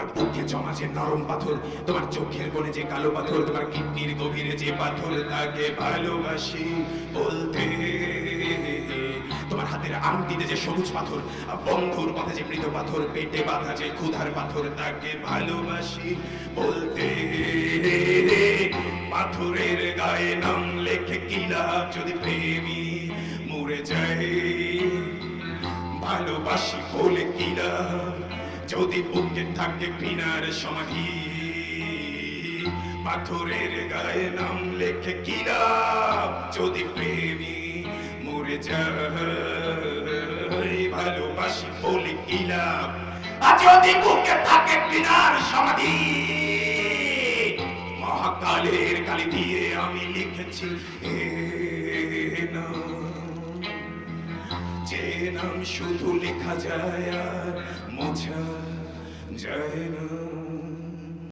তোমার বুকে জমা যে নরম পাথর, তোমার চোখের কোণে যে কালো পাথর, তোমার কিডনির গভীরে যে পাথর, তাকে ভালোবাসি বলতে। তোমার হাতের আংটিতে যে সবুজ পাথর, বন্ধুর পথে যে মৃত পাথর, পেটে বাঁধা যে ক্ষুধার পাথর, তাকে ভালোবাসি বলতে। পাথরের গায়ে নাম লেখে কি লাভ যদি প্রেমী মরে যায়, ভালোবাসি বলে কি লাভ যদি বুকে থাকে ঘৃণার সমাধি। পাথরের গায়ে নাম লেখে কি লাভ যদি প্রেমী মরে যায়, ভালোবাসি বলে কি লাভ যদি বুকে থাকে ঘৃণার সমাধি। মহাকালের কালি দিয়ে আমি লিখেছি এ নাম, যে নাম শুধু লেখা যায় আর মোছা যায় না।